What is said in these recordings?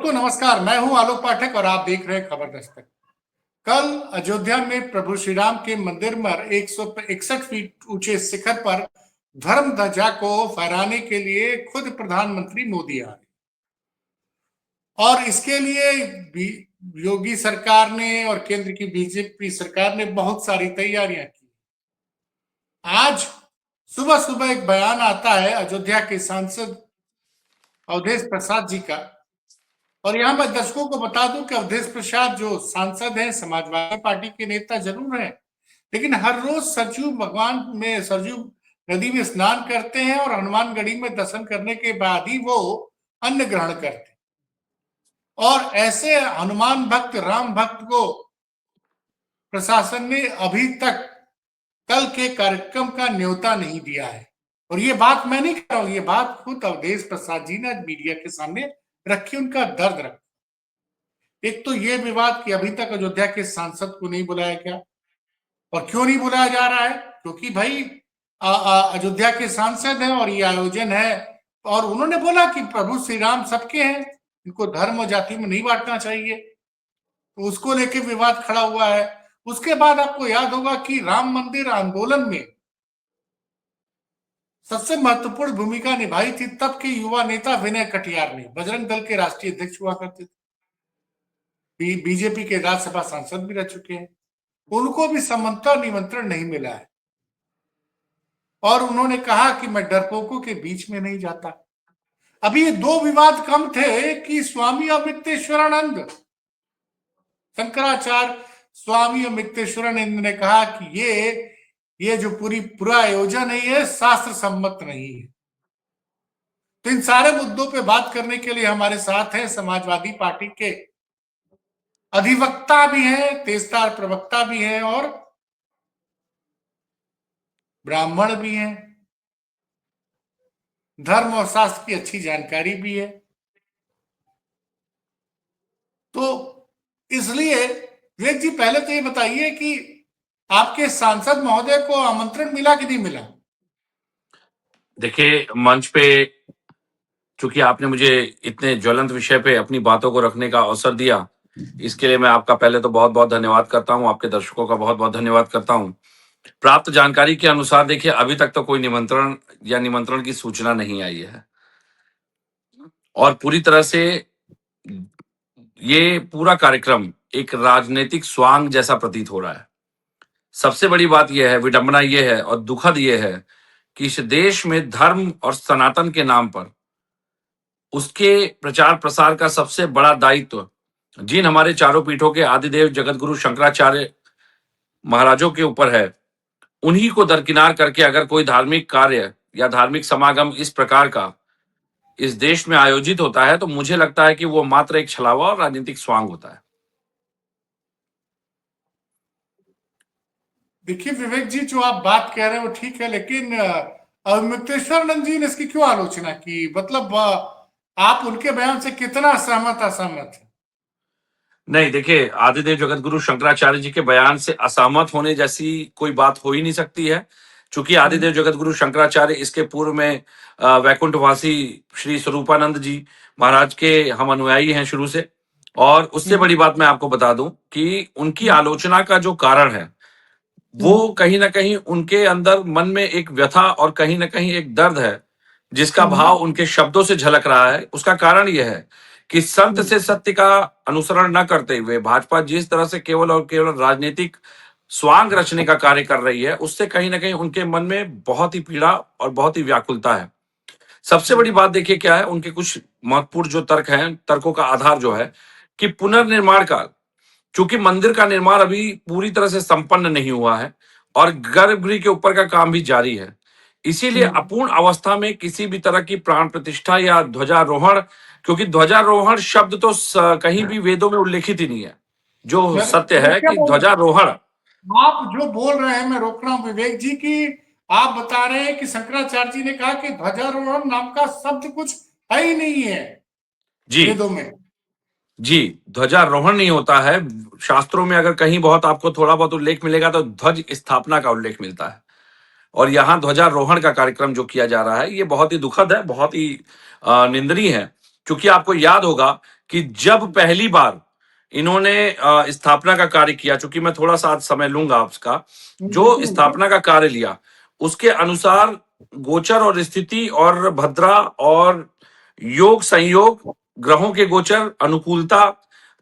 दोस्तों नमस्कार, मैं हूं आलोक पाठक और आप देख रहे हैं खबर दस्तक। कल अयोध्या में प्रभु श्री राम के मंदिर में 161 फीट ऊंचे शिखर पर धर्म ध्वजा को फहराने के लिए खुद प्रधानमंत्री मोदी आए और इसके लिए योगी सरकार ने और केंद्र की बीजेपी सरकार ने बहुत सारी तैयारियां की। आज सुबह सुबह एक बयान आता है अयोध्या के सांसद अवधेश प्रसाद जी का, और यहाँ मैं दर्शकों को बता दूं कि अवधेश प्रसाद जो सांसद हैं, समाजवादी पार्टी के नेता जरूर हैं, लेकिन हर रोज सरयू नदी में स्नान करते हैं और हनुमानगढ़ी में दर्शन करने के बाद ही वो अन्न ग्रहण करते हैं। और ऐसे हनुमान भक्त, राम भक्त को प्रशासन ने अभी तक कल के कार्यक्रम का न्योता नहीं दिया है। और ये बात मैं नहीं कह रहा हूं, ये बात खुद अवधेश प्रसाद जी ने मीडिया के सामने रखी, उनका दर्द रखा। एक तो ये विवाद कि अभी तक अयोध्या के सांसद को नहीं बुलाया गया, और क्यों नहीं बुलाया जा रहा है? क्योंकि भाई अयोध्या के सांसद हैं और ये आयोजन है, और उन्होंने बोला कि प्रभु श्री राम सबके हैं, इनको धर्म और जाति में नहीं बांटना चाहिए, तो उसको लेके विवाद खड़ा हुआ है। उसके बाद आपको याद होगा कि राम मंदिर आंदोलन में सबसे महत्वपूर्ण भूमिका निभाई थी तब के युवा नेता विनय कटियार ने, बजरंग दल के राष्ट्रीय अध्यक्ष हुआ करते थे, बीजेपी के राज्यसभा सांसद भी रह चुके हैं। उनको भी समन्वय निमंत्रण नहीं मिला है, और उन्होंने कहा कि मैं डरपोकों के बीच में नहीं जाता। अभी ये दो विवाद कम थे कि स्वामी अमृतेश्वरानंद, शंकराचार्य स्वामी अमृतेश्वरानंद ने कहा कि ये जो पूरा आयोजन है ये शास्त्र सम्मत नहीं है। तो इन सारे मुद्दों पे बात करने के लिए हमारे साथ हैं समाजवादी पार्टी के अधिवक्ता भी हैं, तेजतार प्रवक्ता भी हैं और ब्राह्मण भी हैं, धर्म और शास्त्र की अच्छी जानकारी भी है। तो इसलिए विवेक जी, पहले तो ये बताइए कि आपके सांसद महोदय को आमंत्रण मिला कि नहीं मिला? देखिए, मंच पे चूंकि आपने मुझे इतने ज्वलंत विषय पे अपनी बातों को रखने का अवसर दिया, इसके लिए मैं आपका पहले तो बहुत बहुत धन्यवाद करता हूं। आपके दर्शकों का बहुत बहुत धन्यवाद करता हूं। प्राप्त जानकारी के अनुसार देखिए, अभी तक तो कोई निमंत्रण की सूचना नहीं आई है, और पूरी तरह से ये पूरा कार्यक्रम एक राजनीतिक स्वांग जैसा प्रतीत हो रहा है। सबसे बड़ी बात यह है, विडंबना यह है और दुखद यह है कि इस देश में धर्म और सनातन के नाम पर उसके प्रचार प्रसार का सबसे बड़ा दायित्व जिन हमारे चारों पीठों के आदिदेव जगतगुरु शंकराचार्य महाराजों के ऊपर है, उन्हीं को दरकिनार करके अगर कोई धार्मिक कार्य या धार्मिक समागम इस प्रकार का इस देश में आयोजित होता है, तो मुझे लगता है कि वो मात्र एक छलावा और राजनीतिक स्वांग होता है। देखिए विवेक जी, जो आप बात कह रहे हैं वो ठीक है, लेकिन अमृतेश्वरानंद जी ने इसकी क्यों आलोचना की? मतलब आप उनके बयान से कितना असहमत है? नहीं, देखिए, आदिदेव जगतगुरु शंकराचार्य जी के बयान से असहमत होने जैसी कोई बात हो ही नहीं सकती है, चूंकि आदिदेव जगतगुरु शंकराचार्य इसके पूर्व में वैकुंठवासी श्री स्वरूपानंद जी महाराज के हम अनुयायी हैं शुरू से। और उससे बड़ी बात मैं आपको बता दूं कि उनकी आलोचना का जो कारण है वो कहीं ना कहीं उनके अंदर मन में एक व्यथा और कहीं ना कहीं एक दर्द है, जिसका भाव उनके शब्दों से झलक रहा है। उसका कारण यह है कि संत से सत्य का अनुसरण न करते हुए भाजपा जिस तरह से केवल और केवल राजनीतिक स्वांग रचने का कार्य कर रही है, उससे कहीं ना कहीं उनके मन में बहुत ही पीड़ा और बहुत ही व्याकुलता है। सबसे बड़ी बात देखिए क्या है, उनके कुछ महत्वपूर्ण जो तर्क हैं, तर्कों का आधार जो है कि पुनर्निर्माण काल, चूंकि मंदिर का निर्माण अभी पूरी तरह से संपन्न नहीं हुआ है और गर्भगृह के ऊपर का काम भी जारी है, इसीलिए अपूर्ण अवस्था में किसी भी तरह की प्राण प्रतिष्ठा या ध्वजारोहण, क्योंकि ध्वजारोहण शब्द तो कहीं भी वेदों में उल्लेखित ही नहीं है। जो सत्य है कि ध्वजारोहण, आप जो बोल रहे हैं, मैं रोक रहा हूं विवेक जी, की आप बता रहे हैं कि शंकराचार्य जी ने कहा कि ध्वजारोहण नाम का शब्द कुछ है ही नहीं है जी वेदों में। जी, ध्वजारोहण नहीं होता है शास्त्रों में। अगर कहीं बहुत आपको थोड़ा बहुत उल्लेख मिलेगा तो ध्वज स्थापना का उल्लेख मिलता है, और यहाँ ध्वजारोहण का कार्यक्रम जो किया जा रहा है ये बहुत ही दुखद है, बहुत ही निंदनीय है। क्योंकि आपको याद होगा कि जब पहली बार इन्होंने स्थापना का कार्य किया, चूंकि मैं थोड़ा सा आज समय लूंगा आपका, जो बिल्कुल बिल्कुल। स्थापना का कार्य लिया उसके अनुसार गोचर और स्थिति और भद्रा और योग संयोग, ग्रहों के गोचर, अनुकूलता,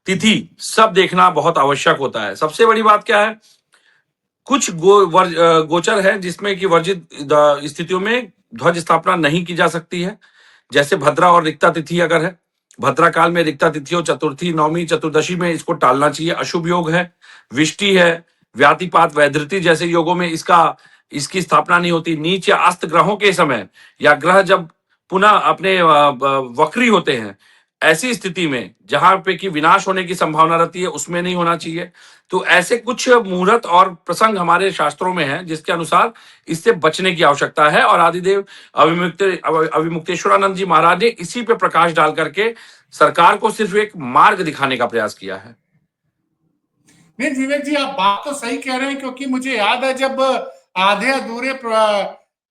तिथि सब देखना बहुत आवश्यक होता है। सबसे बड़ी बात क्या है, कुछ गोचर है जिसमें कि वर्जित स्थितियों में ध्वज स्थापना नहीं की जा सकती है। जैसे भद्रा और रिक्ता तिथि अगर है, भद्रा काल में रिक्ता तिथि हो, चतुर्थी, नवमी, चतुर्दशी में इसको टालना चाहिए, अशुभ योग है। विष्टि है, व्यातिपात, वैधृति जैसे योगों में इसकी स्थापना नहीं होती। नीच या अस्त ग्रहों के समय या ग्रह जब पुनः अपने वक्री होते हैं, ऐसी स्थिति में जहां पे कि विनाश होने की संभावना रहती है, उसमें नहीं होना चाहिए। तो ऐसे कुछ मुहूर्त और प्रसंग हमारे शास्त्रों में हैं जिसके अनुसार इससे बचने की आवश्यकता है। और आदिदेव अविमुक्तेश्वरानंद जी महाराज ने इसी पे प्रकाश डाल करके सरकार को सिर्फ एक मार्ग दिखाने का प्रयास किया है। नहीं विवेक जी, आप बात तो सही कह रहे हैं, क्योंकि मुझे याद है जब आधे अधूरे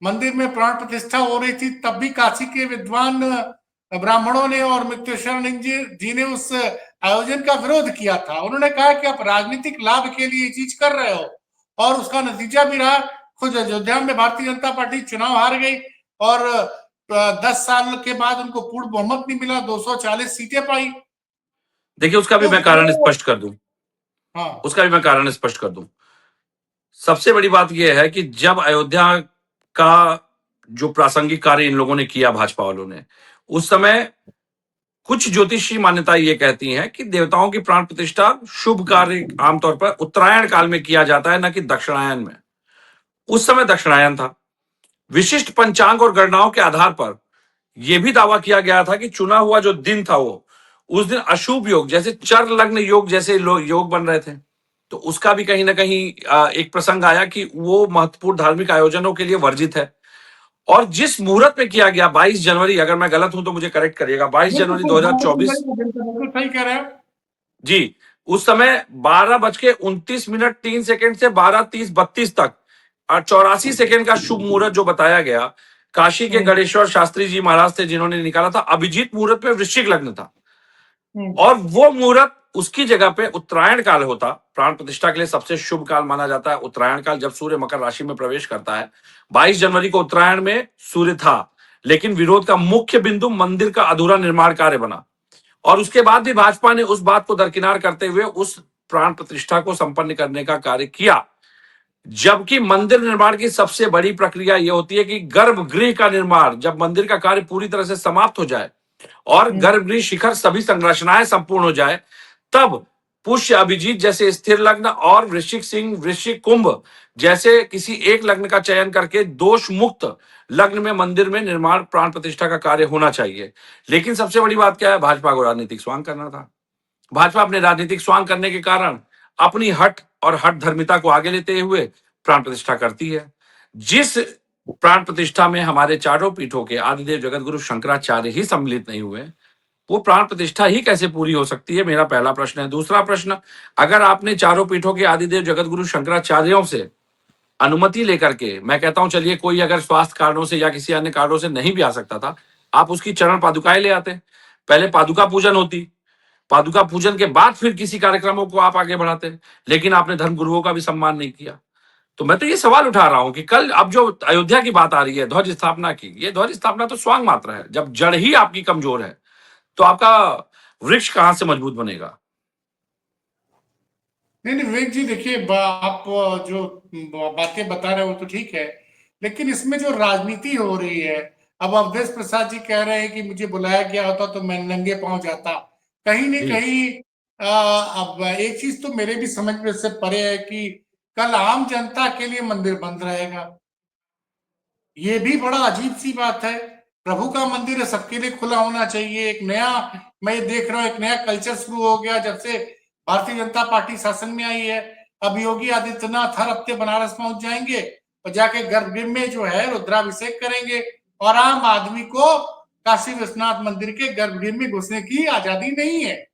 मंदिर में प्राण प्रतिष्ठा हो रही थी, तब भी काशी के विद्वान ब्राह्मणों ने और मुक्तेश्वरानंद जी ने उस आयोजन का विरोध किया था। उन्होंने कहा कि आप राजनीतिक लाभ के लिए ये चीज कर रहे हो, और उसका नतीजा भी रहा। खुद अयोध्या में भारतीय जनता पार्टी चुनाव हार गई, और 10 साल के बाद उनको पूर्ण बहुमत नहीं मिला, 240 सीटें पाई। देखिए, उसका भी तो मैं कारण वो, स्पष्ट कर दूं। हाँ, उसका भी मैं कारण स्पष्ट कर दूं। सबसे बड़ी बात यह है कि जब अयोध्या का जो प्रासंगिक कार्य इन लोगों ने किया, भाजपा वालों ने, उस समय कुछ ज्योतिषी मान्यताएं ये कहती हैं कि देवताओं की प्राण प्रतिष्ठा शुभ कार्य आमतौर पर उत्तरायण काल में किया जाता है, न कि दक्षिणायन में। उस समय दक्षिणायन था। विशिष्ट पंचांग और गणनाओं के आधार पर यह भी दावा किया गया था कि चुना हुआ जो दिन था वो उस दिन अशुभ योग, जैसे चर लग्न योग जैसे योग बन रहे थे। तो उसका भी कहीं ना कहीं एक प्रसंग आया कि वो महत्वपूर्ण धार्मिक आयोजनों के लिए वर्जित है। और जिस मुहूर्त में किया गया 22 जनवरी, अगर मैं गलत हूं तो मुझे करेक्ट करिएगा, 22 जनवरी 2024, बिल्कुल सही कह रहे हैं। जी, उस समय 12:29 से 12:30-32 तक और 84 सेकेंड का शुभ मुहूर्त जो बताया गया, काशी के गणेश्वर शास्त्री जी महाराज थे जिन्होंने निकाला था। अभिजीत मुहूर्त में वृश्चिक लग्न था, और वो मुहूर्त उसकी जगह पे उत्तरायण काल होता। प्राण प्रतिष्ठा के लिए सबसे शुभ काल माना जाता है उत्तरायण काल, जब सूर्य मकर राशि में प्रवेश करता है। 22 जनवरी को उत्तरायण में सूर्य था, लेकिन विरोध का मुख्य बिंदु मंदिर का अधूरा निर्माण कार्य बना। और उसके बाद भी भाजपा ने उस बात को दरकिनार करते हुए उस प्राण प्रतिष्ठा को संपन्न करने का कार्य किया। जबकि मंदिर निर्माण की सबसे बड़ी प्रक्रिया यह होती है कि गर्भगृह का निर्माण, जब मंदिर का कार्य पूरी तरह से समाप्त हो जाए और गर्भगृह शिखर सभी संरचनाएं संपूर्ण हो जाए, तब पुष्य अभिजीत जैसे स्थिर लग्न और वृश्चिक सिंह, वृश्चिक कुंभ जैसे किसी एक लग्न का चयन करके दोष मुक्त लग्न में मंदिर में निर्माण प्राण प्रतिष्ठा का कार्य होना चाहिए। लेकिन सबसे बड़ी बात क्या है, भाजपा को राजनीतिक स्वांग करना था। भाजपा अपने राजनीतिक स्वांग करने के कारण अपनी हट और हट धर्मिता को आगे लेते हुए प्राण प्रतिष्ठा करती है। जिस प्राण प्रतिष्ठा में हमारे चारों पीठों के आदिदेव जगत गुरु शंकराचार्य ही सम्मिलित नहीं हुए, वो प्राण प्रतिष्ठा ही कैसे पूरी हो सकती है, मेरा पहला प्रश्न है। दूसरा प्रश्न, अगर आपने चारों पीठों के आदिदेव जगत गुरु शंकराचार्यों से अनुमति लेकर के, मैं कहता हूं चलिए कोई अगर स्वास्थ्य कारणों से या किसी अन्य कारणों से नहीं भी आ सकता था, आप उसकी चरण पादुकाएं ले आते, पहले पादुका पूजन होती, पादुका पूजन के बाद फिर किसी कार्यक्रमों को आप आगे बढ़ाते। लेकिन आपने धर्म गुरुओं का भी सम्मान नहीं किया। तो मैं तो ये सवाल उठा रहा हूं कि कल अब जो अयोध्या की बात आ रही है ध्वज स्थापना की, ये ध्वज स्थापना तो स्वांग मात्र है। जब जड़ ही आपकी कमजोर है तो आपका वृक्ष कहां से मजबूत बनेगा। नहीं नहीं विवेक जी, देखिए आप जो बातें बता रहे हो तो ठीक है, लेकिन इसमें जो राजनीति हो रही है, अब अवधेश प्रसाद जी कह रहे हैं कि मुझे बुलाया गया होता तो मैं नंगे पांव जाता। कहीं न जी, कहीं अब एक चीज तो मेरे भी समझ में से परे है कि कल आम जनता के लिए मंदिर बंद रहेगा। ये भी बड़ा अजीब सी बात है। प्रभु का मंदिर है, सबके लिए खुला होना चाहिए। एक नया, मैं ये देख रहा हूँ, एक नया कल्चर शुरू हो गया जब से भारतीय जनता पार्टी शासन में आई है। अब योगी आदित्यनाथ हर हफ्ते बनारस पहुंच जाएंगे और जाके गर्भगृह में जो है रुद्राभिषेक करेंगे, और आम आदमी को काशी विश्वनाथ मंदिर के गर्भगृह में घुसने की आजादी नहीं है।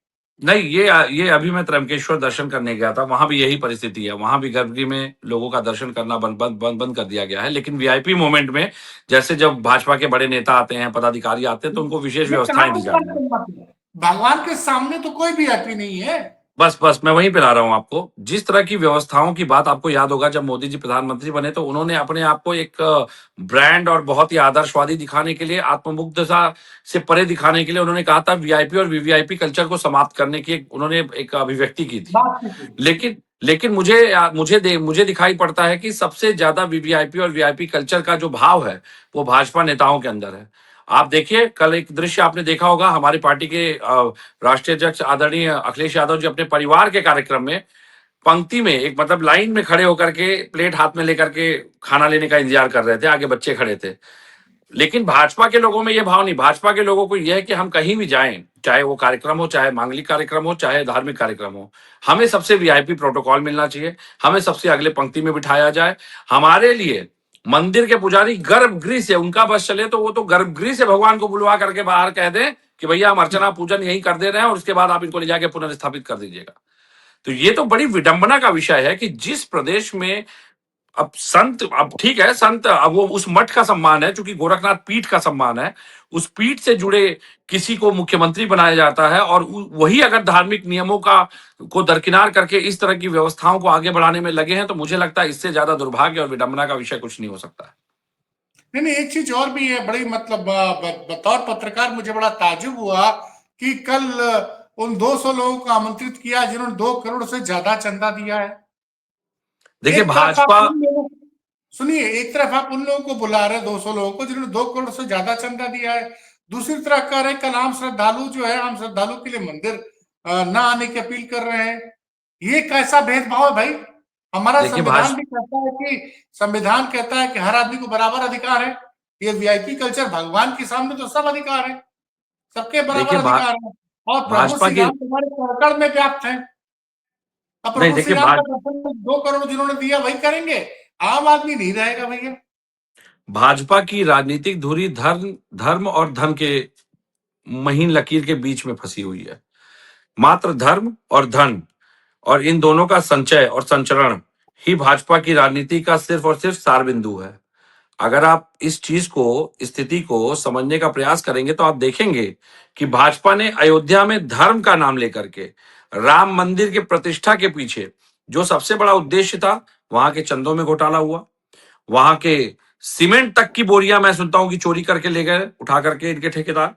नहीं, ये अभी मैं त्र्यंबकेश्वर दर्शन करने गया था, वहां भी यही परिस्थिति है। वहां भी गर्भगृह में लोगों का दर्शन करना बंद कर दिया गया है। लेकिन वीआईपी मोमेंट में, जैसे जब भाजपा के बड़े नेता आते हैं, पदाधिकारी आते हैं, तो उनको विशेष ये कहाँ व्यवस्थाएं पे दी जा बंद रही हैं। करना है? भगवान के सामने तो कोई वीआईपी नहीं है। बस बस मैं वहीं पे ला रहा हूं आपको। जिस तरह की व्यवस्थाओं की बात आपको याद होगा, जब मोदी जी प्रधानमंत्री बने तो उन्होंने अपने आप को एक ब्रांड और बहुत ही आदर्शवादी दिखाने के लिए, आत्ममुग्धता से परे दिखाने के लिए उन्होंने कहा था वीआईपी और वीवीआईपी कल्चर को समाप्त करने की उन्होंने एक अभिव्यक्ति की थी। बात नहीं थी। लेकिन लेकिन मुझे दिखाई पड़ता है कि सबसे ज्यादा वीवीआईपी और वीआईपी कल्चर का जो भाव है वो भाजपा नेताओं के अंदर है। आप देखिए, कल एक दृश्य आपने देखा होगा, हमारी पार्टी के राष्ट्रीय अध्यक्ष आदरणीय अखिलेश यादव जी अपने परिवार के कार्यक्रम में पंक्ति में, एक मतलब लाइन में खड़े होकर के प्लेट हाथ में लेकर के खाना लेने का इंतजार कर रहे थे, आगे बच्चे खड़े थे। लेकिन भाजपा के लोगों में ये भाव नहीं। भाजपा के लोगों को यह है कि हम कहीं भी जाएं, चाहे वो कार्यक्रम हो, चाहे मांगलिक कार्यक्रम हो, चाहे धार्मिक कार्यक्रम हो, हमें सबसे वीआईपी प्रोटोकॉल मिलना चाहिए, हमें सबसे अगले पंक्ति में बिठाया जाए। हमारे लिए मंदिर के पुजारी गर्भगृह से, उनका बस चले तो वो तो गर्भगृह से भगवान को बुलवा करके बाहर कह दें कि भैया हम अर्चना पूजन यहीं कर दे रहे हैं और उसके बाद आप इनको ले जाके पुनर्स्थापित कर दीजिएगा। तो ये तो बड़ी विडंबना का विषय है कि जिस प्रदेश में अब संत, अब ठीक है संत, अब वो उस मठ का सम्मान है, चूंकि गोरखनाथ पीठ का सम्मान है, उस पीठ से जुड़े किसी को मुख्यमंत्री बनाया जाता है और वही अगर धार्मिक नियमों को दरकिनार करके इस तरह की व्यवस्थाओं को आगे बढ़ाने में लगे हैं, तो मुझे लगता है इससे ज्यादा दुर्भाग्य और विडंबना का विषय कुछ नहीं हो सकता है। नहीं नहीं, एक चीज और भी है बड़ी, मतलब बतौर पत्रकार मुझे बड़ा ताजुब हुआ कि कल उन 200 लोगों को आमंत्रित किया जिन्होंने 2 करोड़ से ज्यादा चंदा दिया है। देखिए एक तरफ आप भाजपा, उन लोगों सुनिए, एक तरफ आप उन लोगों को बुला रहे हैं, 200 लोगों को जिन्होंने 2 करोड़ से ज्यादा चंदा दिया है, दूसरी तरफ कह रहे हैं कल आम श्रद्धालु जो है, आम श्रद्धालु के लिए मंदिर ना आने की अपील कर रहे हैं। ये कैसा भेदभाव है भाई? हमारा देखिए संविधान भी कहता है कि, संविधान कहता है कि हर आदमी को बराबर अधिकार है। ये वीआईपी कल्चर, भगवान के सामने तो सब अधिकार है, सबके बराबर देखिए अधिकार है। और प्रभु भाजपा श्री की, राम तुम्हारे कड़कड़ में व्याप्त है। अब नहीं प्रभु श्री देखिए राम का दर्शन 2 करोड़ जिन्होंने दिया वही करेंगे, आम आदमी नहीं रहेगा भैया। भाजपा की राजनीतिक धुरी धर्म धर्म और धन के महीन लकीर के बीच में फंसी हुई है। मात्र धर्म और धन और इन दोनों का संचय और संचरण ही भाजपा की राजनीति का सिर्फ और सिर्फ सार बिंदु है। अगर आप इस चीज को, स्थिति को समझने का प्रयास करेंगे तो आप देखेंगे कि भाजपा ने अयोध्या में धर्म का नाम लेकर के राम मंदिर के प्रतिष्ठा के पीछे जो सबसे बड़ा उद्देश्य था, वहां के चंदों में घोटाला हुआ, वहां के सीमेंट तक की बोरियां मैं सुनता हूं कि चोरी करके ले गए उठा करके इनके ठेकेदार,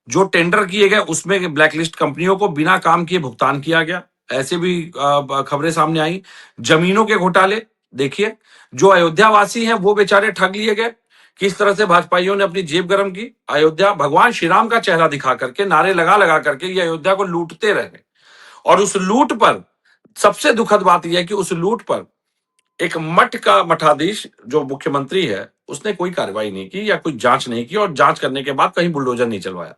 जो टेंडर किए गए उसमें ब्लैकलिस्ट कंपनियों को बिना काम किए भुगतान किया गया, ऐसे भी खबरें सामने आई। जमीनों के घोटाले देखिए, जो अयोध्या वासी हैं वो बेचारे ठग लिए गए। किस तरह से भाजपाइयों ने अपनी जेब गर्म की, अयोध्या भगवान श्री राम का चेहरा दिखा करके, नारे लगा लगा करके ये अयोध्या को लूटते रहे। और उस लूट पर सबसे दुखद बात यह है कि उस लूट पर एक मठ का मठाधीश जो मुख्यमंत्री है, उसने कोई कार्रवाई नहीं की या कोई जांच नहीं की, और जांच करने के बाद कहीं बुलडोजर नहीं चलवाया।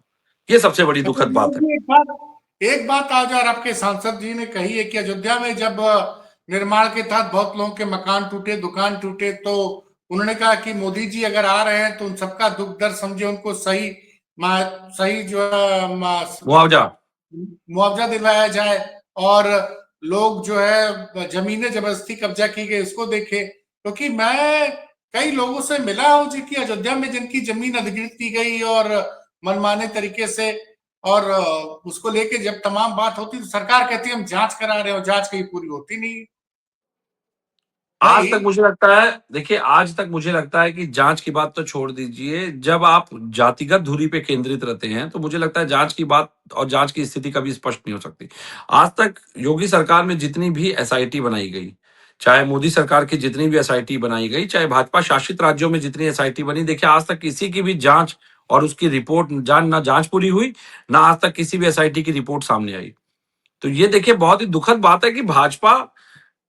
ये सबसे बड़ी अच्छा, दुखद बात है। एक बात आज और आपके सांसद जी ने कही है कि अयोध्या में जब निर्माण के तहत बहुत लोगों के मकान टूटे, दुकान टूटे, तो उन्होंने कहा कि मोदी जी अगर आ रहे हैं तो उन सबका दुख दर्द समझे, उनको सही सही जो है मुआवजा, मुआवजा दिलवाया जाए, और लोग जो है जमीनें जबरदस्ती कब्जा की गई इसको देखे। क्योंकि मैं कई लोगों से मिला हूं जिनकी अयोध्या में जिनकी जमीन अधिग्रहित की गई और मनमाने तरीके से, और उसको लेके जब तमाम बात होती तो सरकार कहती है हम जांच करा रहे हो, जांच कहीं पूरी होती नहीं आज तक भाई। मुझे लगता है, देखिए आज तक मुझे लगता है कि जांच की बात तो छोड़ दीजिए, जब आप जातिगत धुरी पे केंद्रित रहते हैं तो मुझे लगता है जांच की बात और जांच की स्थिति कभी स्पष्ट नहीं हो सकती। आज तक योगी सरकार में जितनी भी एसआईटी बनाई गई, चाहे मोदी सरकार की जितनी भी एसआईटी बनाई गई, चाहे भाजपा शासित राज्यों में जितनी एसआईटी बनी, देखिए आज तक किसी की भी जांच और उसकी रिपोर्ट ना जांच पूरी हुई, ना आज तक किसी भी एसआईटी की रिपोर्ट सामने आई। तो ये देखिए बहुत ही दुखद बात है कि भाजपा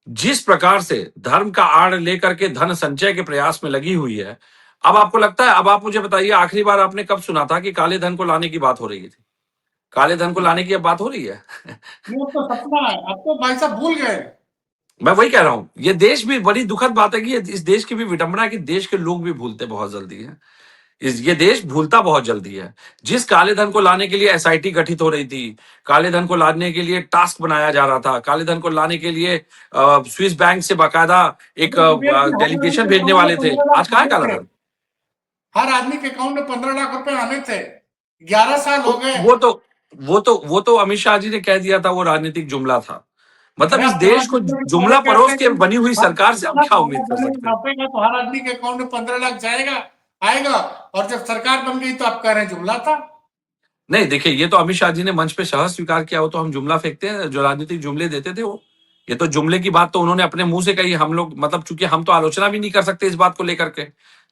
जिस प्रकार से धर्म का आड़ लेकर के धन संचय के प्रयास में लगी हुई है, अब आपको लगता है, अब आप मुझे बताइए आखिरी बार आपने कब सुना था कि काले धन को लाने की बात हो रही थी? काले धन को लाने की अब बात हो रही है। ये तो सपना है, अब तो भाई साहब भूल गए। मैं वही कह रहा हूं, ये देश भी बड़ी दुखद बात है कि इस देश की भी विडंबना है कि देश के लोग भी भूलते बहुत जल्दी हैं। ये देश भूलता बहुत जल्दी है। जिस काले धन को लाने के लिए एसआईटी गठित हो रही थी, काले धन को लाने के लिए टास्क बनाया जा रहा था, काले धन को लाने के लिए स्विस बैंक से बाकायदा एक डेलीगेशन भेजने वाले थे, आज कहाँ है काला धन? हर आदमी के अकाउंट में 15 लाख रुपए आने थे, 11 साल हो गए। वो तो वो तो अमित शाह जी ने कह दिया था, वो राजनीतिक जुमला था। मतलब अरे इस आप देश को प्रधानमंत्री जुमला वादे परोस करते के हैं बनी हुई कि सरकार से हम क्या उम्मीद कर सकते हैं? छापेगा तो हर आदमी के अकाउंट में 15 लाख जाएगा, आएगा, और जब सरकार बन गई तो आप कह रहे हैं जुमला था। नहीं, देखिए, ये तो अमित शाह जी ने मंच पे सहज स्वीकार किया, वो तो हम जुमला फेंकते हैं, जो राजनीतिक जुमले देते थे वो। ये तो जुमले की बात तो उन्होंने अपने मुंह से कही, हम लोग मतलब चूंकि हम तो आलोचना भी नहीं कर सकते इस बात को लेकर के,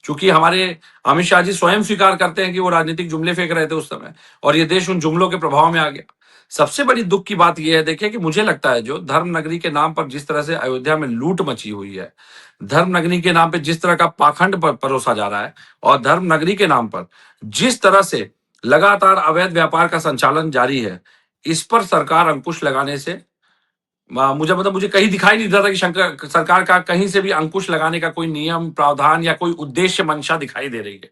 चूंकि हमारे अमित शाह जी स्वयं स्वीकार करते हैं कि वो राजनीतिक जुमले फेंक रहे थे उस समय, और ये देश उन जुमलों के प्रभाव में आ गया। सबसे बड़ी दुख की बात यह है, देखिए, कि मुझे लगता है जो धर्म नगरी के नाम पर जिस तरह से अयोध्या में लूट मची हुई है, धर्म नगरी के नाम पे जिस तरह का पाखंड परोसा जा रहा है, और धर्म नगरी के नाम पर जिस तरह से लगातार अवैध व्यापार का संचालन जारी है, इस पर सरकार अंकुश लगाने से मुझे कहीं दिखाई नहीं देता कि शंकर सरकार का कहीं से भी अंकुश लगाने का कोई नियम, प्रावधान या कोई उद्देश्य मंशा दिखाई दे रही है।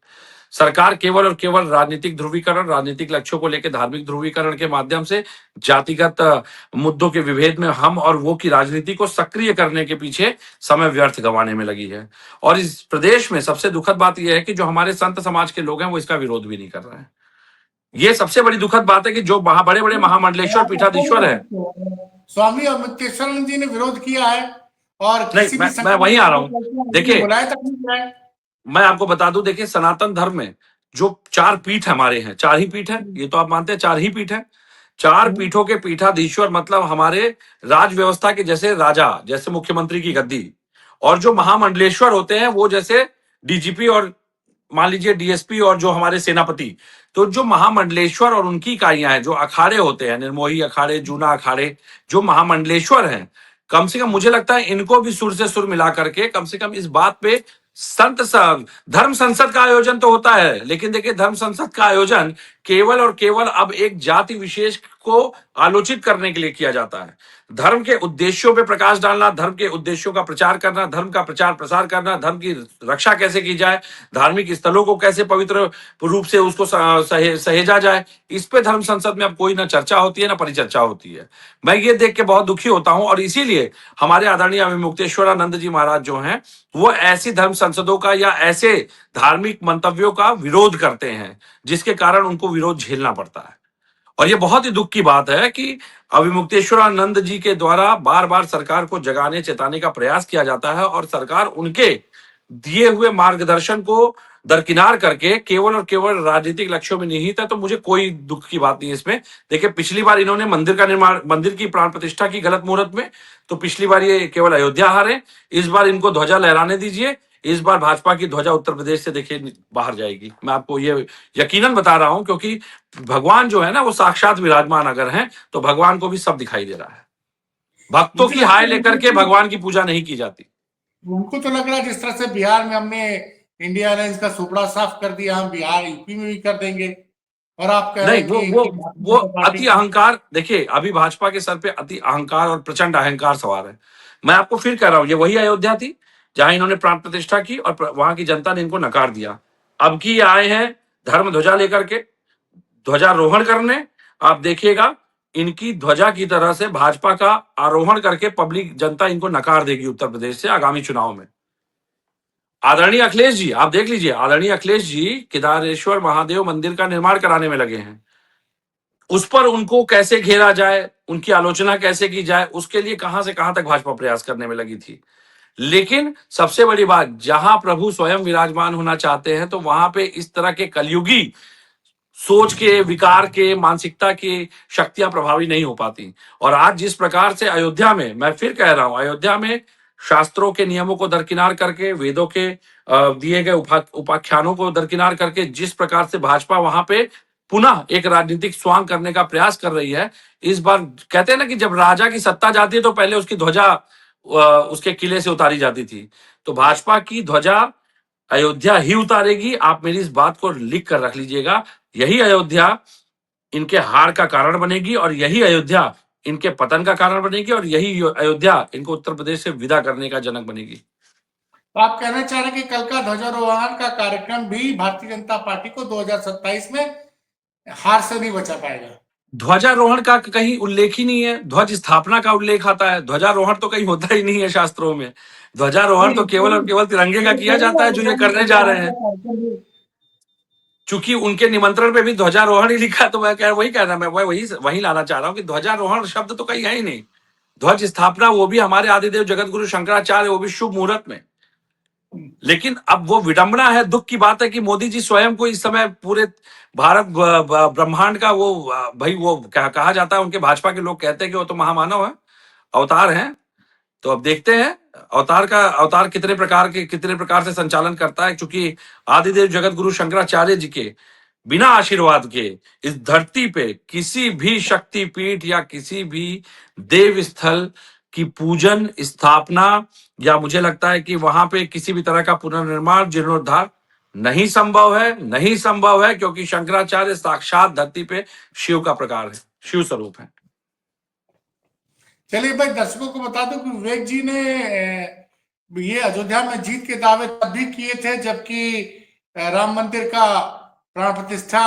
सरकार केवल और केवल राजनीतिक ध्रुवीकरण, राजनीतिक लक्ष्यों को लेकर धार्मिक ध्रुवीकरण के माध्यम से जातिगत मुद्दों के विभेद में हम और वो की राजनीति को सक्रिय करने के पीछे समय व्यर्थ गंवाने में लगी है। और इस प्रदेश में सबसे दुखद बात यह है कि जो हमारे संत समाज के लोग हैं, वो इसका विरोध भी नहीं कर रहे हैं। ये सबसे बड़ी दुखद बात है कि जो बड़े बड़े महामंडलेश्वर पीठाधीश्वर है। स्वामी अमृतेश्वरानंद जी ने विरोध किया है, और नहीं, किसी भी मैं वहीं आ रहा हूं। देखिए, बुलाया तक नहीं गया है। मैं आपको बता दूं, देखिए, सनातन धर्म में जो 4 पीठ हमारे हैं, 4 ही पीठ है, ये तो आप मानते हैं, 4 ही पीठ है। 4 पीठों के पीठाधीश्वर मतलब हमारे राज व्यवस्था के जैसे राजा, जैसे मुख्यमंत्री की गद्दी, और जो महामंडलेश्वर होते हैं वो जैसे डीजीपी और मान लीजिए डीएसपी और जो हमारे सेनापति। तो जो महामंडलेश्वर और उनकी इकाइयां हैं, जो अखाड़े होते हैं, निर्मोही अखाड़े, जूना अखाड़े, जो महामंडलेश्वर हैं, कम से कम मुझे लगता है इनको भी सुर से सुर मिला करके कम से कम इस बात पे धर्म संसद का आयोजन तो होता है, लेकिन देखिए, धर्म संसद का आयोजन केवल और केवल अब एक जाति विशेष को आलोचित करने के लिए किया जाता है। धर्म के उद्देश्यों पे प्रकाश डालना, धर्म के उद्देश्यों का प्रचार करना, धर्म का प्रचार प्रसार करना, धर्म की रक्षा कैसे की जाए, धार्मिक स्थलों को कैसे पवित्र रूप से उसको सहेजा जाए, इस पे धर्म संसद में अब कोई ना चर्चा होती है ना परिचर्चा होती है। मैं ये देख के बहुत दुखी होता हूं, और इसीलिए हमारे आदरणीय अविमुक्तेश्वरानंद जी महाराज जो हैं, वो ऐसी धर्म संसदों का या ऐसे धार्मिक मंतव्यों का विरोध करते हैं, जिसके कारण उनको विरोध झेलना पड़ता है। और ये बहुत ही दुख की बात है कि अविमुक्तेश्वरानंद जी के द्वारा बार बार सरकार को जगाने चेताने का प्रयास किया जाता है, और सरकार उनके दिए हुए मार्गदर्शन को दरकिनार करके केवल और केवल राजनीतिक लक्ष्यों में निहित है। तो मुझे कोई दुख की बात नहीं है इसमें। देखिए, पिछली बार इन्होंने मंदिर की प्राण प्रतिष्ठा की गलत मुहूर्त में, तो पिछली बार ये केवल अयोध्या हारे। इस बार इनको ध्वजा लहराने दीजिए। इस बार भाजपा की ध्वजा उत्तर प्रदेश से देखिए बाहर जाएगी, मैं आपको ये यकीनन बता रहा हूं, क्योंकि भगवान जो है ना, वो साक्षात विराजमान अगर हैं, तो भगवान को भी सब दिखाई दे रहा है। भक्तों मुझे की लगता हाय लेकर के है भगवान की पूजा नहीं की जाती। उनको तो लग रहा है जिस तरह से बिहार में हमने इंडिया अलायंस का सुपड़ा साफ कर दिया, हम बिहार यूपी में भी कर देंगे, और आप कह रहे नहीं, हैं वो कि वो इनकी भारतीय वो जनता पार्टी अति अहंकार, देखिए, अभी भाजपा के सर पे अति अहंकार और प्रचंड अहंकार सवार है। मैं आपको फिर कह रहा हूं, ये वही अयोध्या थी जहां इन्होंने प्राण प्रतिष्ठा की और वहां की जनता ने इनको नकार दिया। अब की ये आए हैं धर्म ध्वजा लेकर के ध्वजारोहण करने। आप देखिएगा, इनकी ध्वजा की तरह से भाजपा का आरोहण करके पब्लिक जनता इनको नकार देगी उत्तर प्रदेश से आगामी चुनाव में। आदरणीय अखिलेश जी, आप देख लीजिए, आदरणीय अखिलेश जी केदारेश्वर महादेव मंदिर का निर्माण कराने में लगे हैं। उस पर उनको कैसे घेरा जाए, उनकी आलोचना कैसे की जाए, उसके लिए कहां से कहां तक भाजपा प्रयास करने में लगी थी। लेकिन सबसे बड़ी बात, जहां प्रभु स्वयं विराजमान होना चाहते हैं, तो वहां पे इस तरह के कलयुगी सोच के, विकार के, मानसिकता की शक्तियां प्रभावी नहीं हो पाती। और आज जिस प्रकार से अयोध्या में, मैं फिर कह रहा हूं, अयोध्या में शास्त्रों के नियमों को दरकिनार करके, वेदों के दिए गए उपाख्यानों को दरकिनार करके जिस प्रकार से भाजपा वहां पे पुनः एक राजनीतिक स्वांग करने का प्रयास कर रही है। इस बार कहते हैं ना कि जब राजा की सत्ता जाती है तो पहले उसकी ध्वजा उसके किले से उतारी जाती थी। तो भाजपा की ध्वजा अयोध्या ही उतारेगी। आप मेरी इस बात को लिख कर रख लीजिएगा। यही अयोध्या इनके हार का कारण बनेगी, और यही अयोध्या इनके पतन का कारण बनेगी, और यही अयोध्या इनको उत्तर प्रदेश से विदा करने का जनक बनेगी। तो आप कहना चाह रहे हैं कि कल का ध्वजारोहण का कार्यक्रम भी भारतीय जनता पार्टी को 2027 में हार से नहीं बचा पाएगा? ध्वजारोहण का कहीं उल्लेख ही नहीं है, ध्वज स्थापना का उल्लेख आता है, ध्वजारोहण तो कहीं होता ही नहीं है शास्त्रों में। ध्वजारोहण तो केवल और केवल तिरंगे का किया जाता है, जो ये करने जा रहे हैं। चूंकि उनके निमंत्रण पे भी ध्वजारोहण ही लिखा, तो मैं वही कह रहा, मैं वही लाना चाह रहा हूँ कि ध्वजारोहण शब्द तो कहीं है ही नहीं। ध्वज स्थापना वो भी हमारे आदिदेव जगत गुरु शंकराचार्य, वो भी शुभ मुहूर्त में। लेकिन अब वो विडंबना है, दुख की बात है कि मोदी जी स्वयं को इस समय पूरे भारत ब्रह्मांड का वो भाई वो कहा जाता है, उनके भाजपा के लोग कहते हैं कि वो तो महामानव है, अवतार हैं। तो अब देखते हैं अवतार कितने प्रकार से संचालन करता है, क्योंकि आदिदेव जगत गुरु शंकराचार्य जी के बिना आशीर्वाद के इस धरती पे किसी भी शक्तिपीठ या किसी भी देव स्थल की पूजन स्थापना, या मुझे लगता है कि वहां पे किसी भी तरह का पुनर्निर्माण जीर्णोद्धार नहीं संभव है, क्योंकि शंकराचार्य साक्षात धरती पे शिव का प्रकार है, शिव स्वरूप है। चलिए भाई, दर्शकों को बता दूं कि विवेक जी ने ये अयोध्या में जीत के दावे तब भी किए थे जबकि राम मंदिर का प्राण प्रतिष्ठा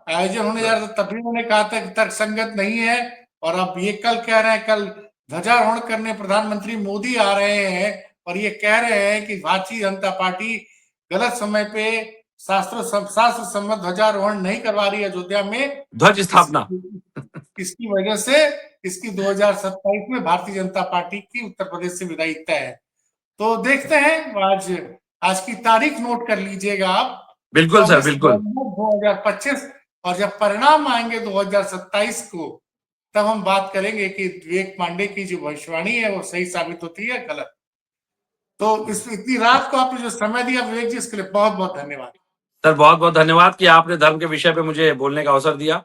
आयोजन होने जा रहा था, तभी उन्होंने कहा था कि तर्कसंगत नहीं है। और अब ये कल कह रहे हैं, कल ध्वजारोहण करने प्रधानमंत्री मोदी आ रहे हैं और ये कह रहे हैं कि भारतीय जनता पार्टी गलत समय पे शास्त्र सम्मत ध्वजारोहण नहीं करवा रही अयोध्या में ध्वज स्थापना। इसकी वजह से इसकी 2027 में भारतीय जनता पार्टी की उत्तर प्रदेश से विदाई तय है। तो देखते हैं, आज की तारीख नोट कर लीजिएगा आप। बिल्कुल सर, बिल्कुल। 2025, और जब परिणाम आएंगे 2027 को, तब हम बात करेंगे कि विवेक पांडे की जो भविष्यवाणी है वो सही साबित होती है गलत। तो इतनी रात को आपने जो समय दिया विवेक जी, इसके लिए बहुत बहुत धन्यवाद सर। बहुत बहुत धन्यवाद कि आपने धर्म के विषय पे मुझे बोलने का अवसर दिया।